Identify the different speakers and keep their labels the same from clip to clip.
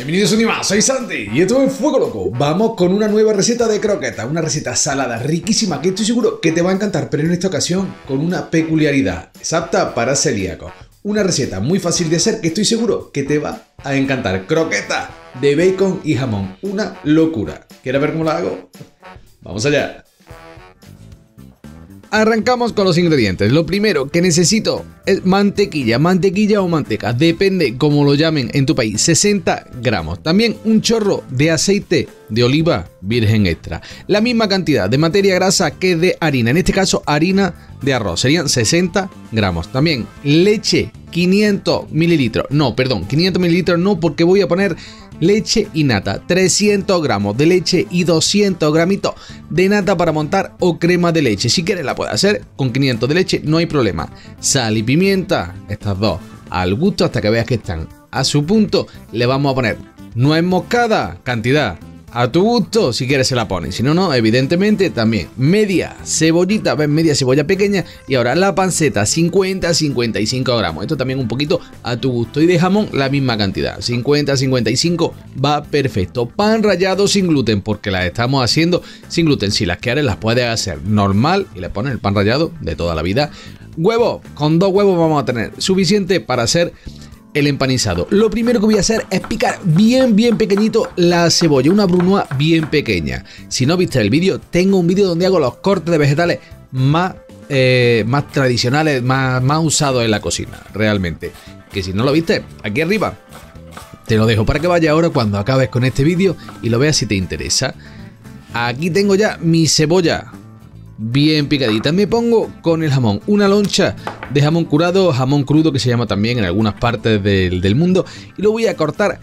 Speaker 1: Bienvenidos un día más, soy Santi y esto es Fuego Loco. Vamos con una nueva receta de croquetas, una receta salada riquísima que estoy seguro que te va a encantar, pero en esta ocasión con una peculiaridad, es apta para celíacos. Una receta muy fácil de hacer que estoy seguro que te va a encantar. Croquetas de bacon y jamón, una locura. ¿Quieres ver cómo la hago? Vamos allá. Arrancamos con los ingredientes. Lo primero que necesito es mantequilla o manteca, depende como lo llamen en tu país, 60 gramos. También un chorro de aceite de oliva virgen extra. La misma cantidad de materia grasa que de harina, en este caso harina de arroz, serían 60 gramos. También leche, 500 mililitros. No, perdón, 500 mililitros no, porque voy a poner leche y nata, 300 gramos de leche y 200 gramitos de nata para montar o crema de leche. Si quieres la puedes hacer con 500 de leche, no hay problema. Sal y pimienta, estas dos al gusto hasta que veas que están a su punto. Le vamos a poner nuez moscada, cantidad a tu gusto, si quieres se la pones, si no, no, evidentemente también. Media cebollita, ves, media cebolla pequeña. Y ahora la panceta, 50-55 gramos, esto también un poquito a tu gusto. Y de jamón la misma cantidad, 50-55 va perfecto. Pan rallado sin gluten, porque las estamos haciendo sin gluten. Si las quieres las puedes hacer normal y le pones el pan rallado de toda la vida. Huevo, con 2 huevos vamos a tener suficiente para hacer el empanizado. Lo primero que voy a hacer es picar bien pequeñito la cebolla, una brunoise bien pequeña. Si no viste el vídeo, tengo un vídeo donde hago los cortes de vegetales más tradicionales, más usados en la cocina, realmente. Que si no lo viste, aquí arriba te lo dejo para que vayas ahora cuando acabes con este vídeo y lo veas si te interesa. Aquí tengo ya mi cebolla bien picadita. Me pongo con el jamón, una loncha de jamón curado, jamón crudo que se llama también en algunas partes del mundo, y lo voy a cortar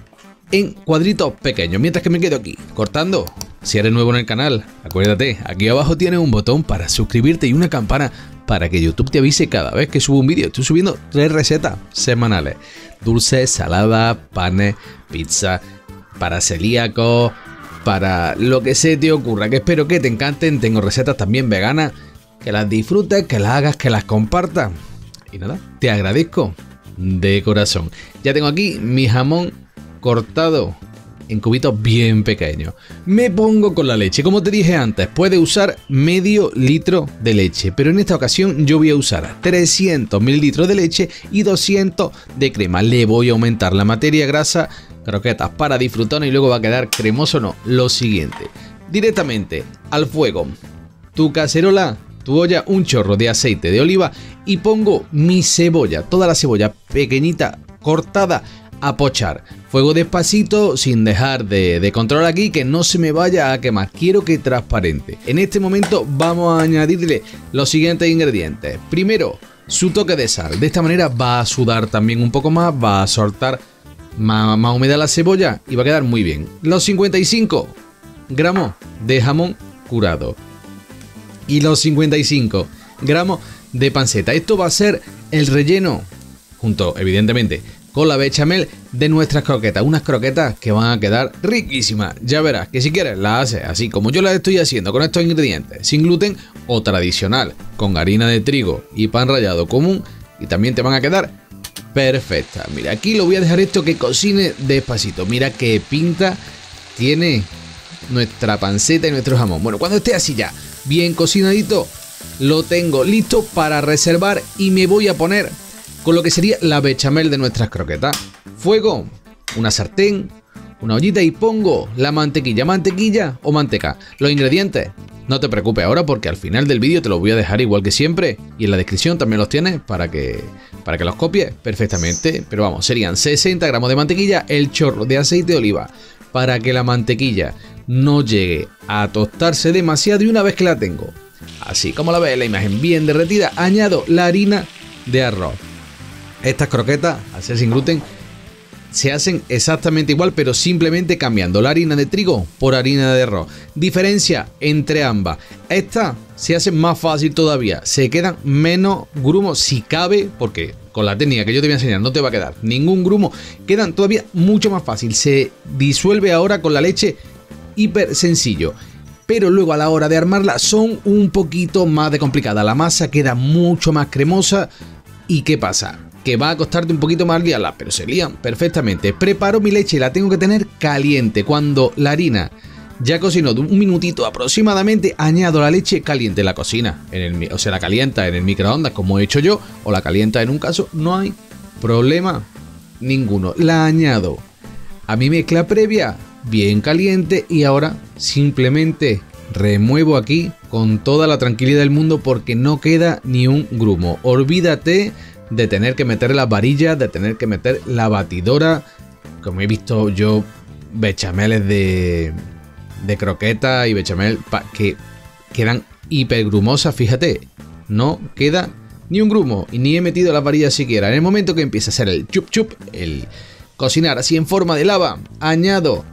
Speaker 1: en cuadritos pequeños mientras que me quedo aquí cortando. Si eres nuevo en el canal, acuérdate, aquí abajo tienes un botón para suscribirte y una campana para que YouTube te avise cada vez que subo un vídeo. Estoy subiendo 3 recetas semanales: dulces, saladas, panes, pizza, para celíacos, para lo que se te ocurra, que espero que te encanten. Tengo recetas también veganas, que las disfrutes, que las hagas, que las compartas. Y nada, te agradezco de corazón. Ya tengo aquí mi jamón cortado en cubitos bien pequeños. Me pongo con la leche. Como te dije antes, puedes usar medio litro de leche, pero en esta ocasión yo voy a usar 300 mililitros de leche y 200 de crema. Le voy a aumentar la materia grasa, croquetas para disfrutar, y luego va a quedar cremoso. No, lo siguiente, directamente al fuego, tu cacerola, tu olla, un chorro de aceite de oliva, y pongo mi cebolla, toda la cebolla pequeñita cortada, a pochar. Fuego despacito, sin dejar de control aquí, que no se me vaya a quemar. Quiero que transparente. En este momento vamos a añadirle los siguientes ingredientes. Primero, su toque de sal. De esta manera va a sudar también un poco más, va a soltar más humedad la cebolla y va a quedar muy bien. Los 55 gramos de jamón curado y los 55 gramos de panceta. Esto va a ser el relleno, junto evidentemente con la bechamel de nuestras croquetas. Unas croquetas que van a quedar riquísimas. Ya verás que si quieres las haces así como yo las estoy haciendo, con estos ingredientes, sin gluten, o tradicional, con harina de trigo y pan rallado común, y también te van a quedar perfecta. Mira, aquí lo voy a dejar esto que cocine despacito. Mira qué pinta tiene nuestra panceta y nuestro jamón. Bueno, cuando esté así ya bien cocinadito, lo tengo listo para reservar y me voy a poner con lo que sería la bechamel de nuestras croquetas. Fuego, una sartén, una ollita, y pongo la mantequilla o manteca. Los ingredientes, no te preocupes ahora porque al final del vídeo te los voy a dejar igual que siempre, y en la descripción también los tienes para que los copies perfectamente. Pero vamos, serían 60 gramos de mantequilla, el chorro de aceite de oliva, para que la mantequilla no llegue a tostarse demasiado, y una vez que la tengo, así como la ves en la imagen, bien derretida, añado la harina de arroz. Estas croquetas, al ser sin gluten, se hacen exactamente igual, pero simplemente cambiando la harina de trigo por harina de arroz. Diferencia entre ambas: esta se hace más fácil todavía, se quedan menos grumos si cabe, porque con la técnica que yo te voy a enseñar no te va a quedar ningún grumo, quedan todavía mucho más fácil. Se disuelve ahora con la leche, hiper sencillo, pero luego a la hora de armarla son un poquito más de complicada. La masa queda mucho más cremosa ¿Y qué pasa? Que va a costarte un poquito más liarla, pero se lían perfectamente. Preparo mi leche y la tengo que tener caliente. Cuando la harina ya cocinó de un minutito aproximadamente, añado la leche caliente en la cocina. O sea, la calienta en el microondas, como he hecho yo, o la calienta en un caso, no hay problema ninguno. La añado a mi mezcla previa, bien caliente, y ahora simplemente remuevo aquí con toda la tranquilidad del mundo porque no queda ni un grumo. Olvídate de tener que meter las varillas, de tener que meter la batidora, como he visto yo bechameles de croqueta y bechamel que quedan hiper grumosas. Fíjate, no queda ni un grumo y ni he metido las varillas siquiera. En el momento que empieza a hacer el chup chup, el cocinar así en forma de lava, añado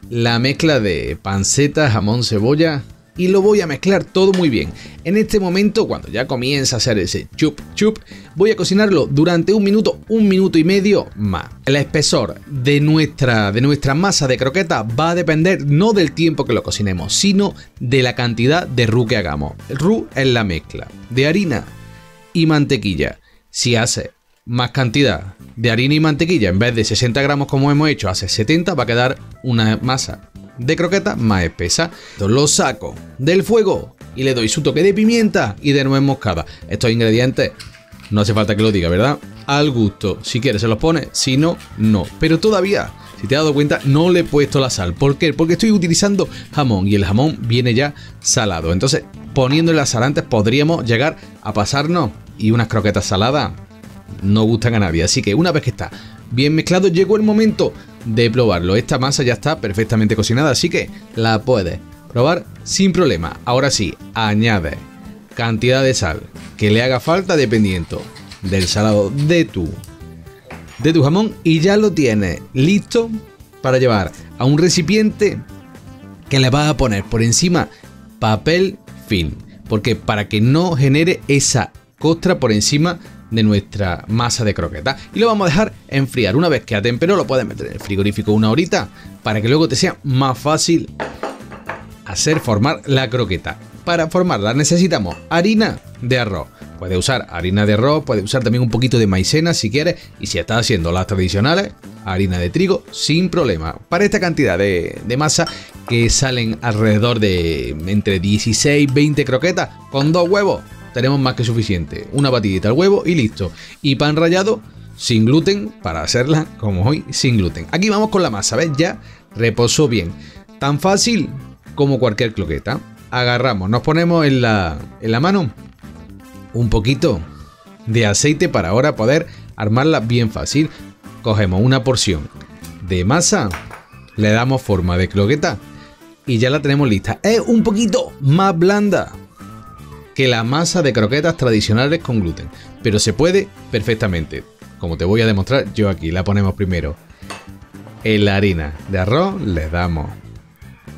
Speaker 1: la mezcla de panceta, jamón, cebolla y lo voy a mezclar todo muy bien. En este momento, cuando ya comienza a hacer ese chup chup, voy a cocinarlo durante un minuto y medio más. El espesor de nuestra masa de croqueta va a depender no del tiempo que lo cocinemos, sino de la cantidad de roux que hagamos. El roux es la mezcla de harina y mantequilla. Si hace más cantidad de harina y mantequilla, en vez de 60 gramos como hemos hecho, hace 70, va a quedar una masa de croqueta más espesa. Entonces lo saco del fuego y le doy su toque de pimienta y de nuez moscada. Estos ingredientes no hace falta que lo diga, ¿verdad? Al gusto. Si quieres se los pone, si no, no. Pero todavía, si te has dado cuenta, no le he puesto la sal. ¿Por qué? Porque estoy utilizando jamón y el jamón viene ya salado. Entonces, poniéndole la sal antes podríamos llegar a pasarnos, y unas croquetas saladas no gustan a nadie. Así que una vez que está bien mezclado, llegó el momento de probarlo. Esta masa ya está perfectamente cocinada, así que la puedes probar sin problema. Ahora sí, añade cantidad de sal que le haga falta dependiendo del salado de tu jamón y ya lo tienes listo para llevar a un recipiente que le vas a poner por encima papel film. Porque para que no genere esa costra por encima de nuestra masa de croqueta, y lo vamos a dejar enfriar. Una vez que atemperó, lo puedes meter en el frigorífico una horita para que luego te sea más fácil formar la croqueta. Para formarla necesitamos harina de arroz. Puedes usar harina de arroz, puedes usar también un poquito de maicena si quieres, y si estás haciendo las tradicionales, harina de trigo sin problema. Para esta cantidad de masa, que salen alrededor de entre 16 y 20 croquetas, con 2 huevos tenemos más que suficiente. Una batidita al huevo y listo. Y pan rallado sin gluten para hacerla como hoy, sin gluten. Aquí vamos con la masa, ¿ves? Ya reposó bien. Tan fácil como cualquier croqueta. Agarramos, nos ponemos en la mano un poquito de aceite para ahora poder armarla bien fácil. Cogemos una porción de masa, le damos forma de croqueta y ya la tenemos lista. Es un poquito más blanda que la masa de croquetas tradicionales con gluten, pero se puede perfectamente, como te voy a demostrar yo aquí. La ponemos primero en la harina de arroz, le damos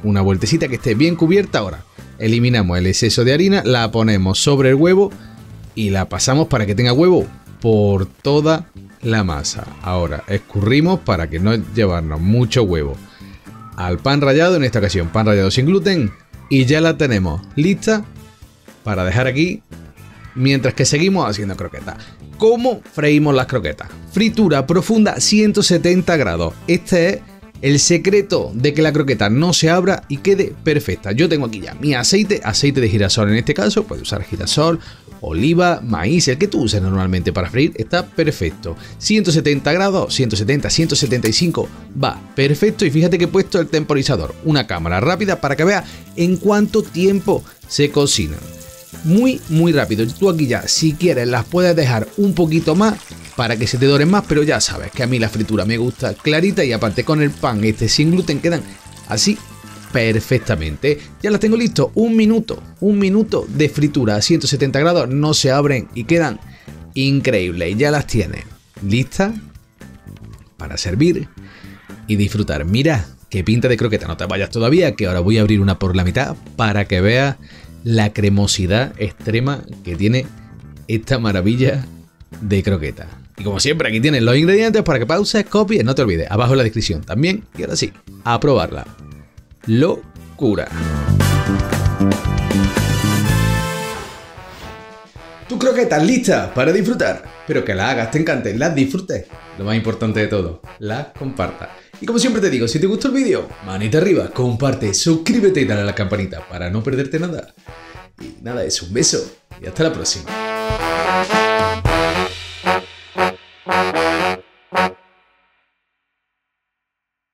Speaker 1: una vueltecita que esté bien cubierta. Ahora eliminamos el exceso de harina, la ponemos sobre el huevo y la pasamos para que tenga huevo por toda la masa. Ahora escurrimos para que no llevarnos mucho huevo al pan rallado, en esta ocasión pan rallado sin gluten, y ya la tenemos lista para dejar aquí mientras que seguimos haciendo croquetas. ¿Cómo freímos las croquetas? Fritura profunda 170 grados. Este es el secreto de que la croqueta no se abra y quede perfecta. Yo tengo aquí ya mi aceite de girasol en este caso. Puedes usar girasol, oliva, maíz, el que tú uses normalmente para freír, está perfecto. 170 grados, 170, 175, va perfecto. Y fíjate que he puesto el temporizador, una cámara rápida para que veas en cuánto tiempo se cocinan. Muy rápido. Tú aquí ya, si quieres, las puedes dejar un poquito más para que se te doren más, pero ya sabes que a mí la fritura me gusta clarita, y aparte con el pan sin gluten quedan así perfectamente. Ya las tengo listo, un minuto de fritura a 170 grados, no se abren y quedan increíbles. Ya las tienes listas para servir y disfrutar. Mira qué pinta de croqueta. No te vayas todavía, que ahora voy a abrir una por la mitad para que veas la cremosidad extrema que tiene esta maravilla de croqueta. Y como siempre, aquí tienes los ingredientes para que pauses, copies, no te olvides, abajo en la descripción también. Y ahora sí, a probarla. Locura. tus croquetas listas para disfrutar, pero que las hagas, te encanten, las disfrutes. Lo más importante de todo, las compartas. Y como siempre te digo, si te gustó el vídeo, manita arriba, comparte, suscríbete y dale a la campanita para no perderte nada. Y nada, es un beso y hasta la próxima.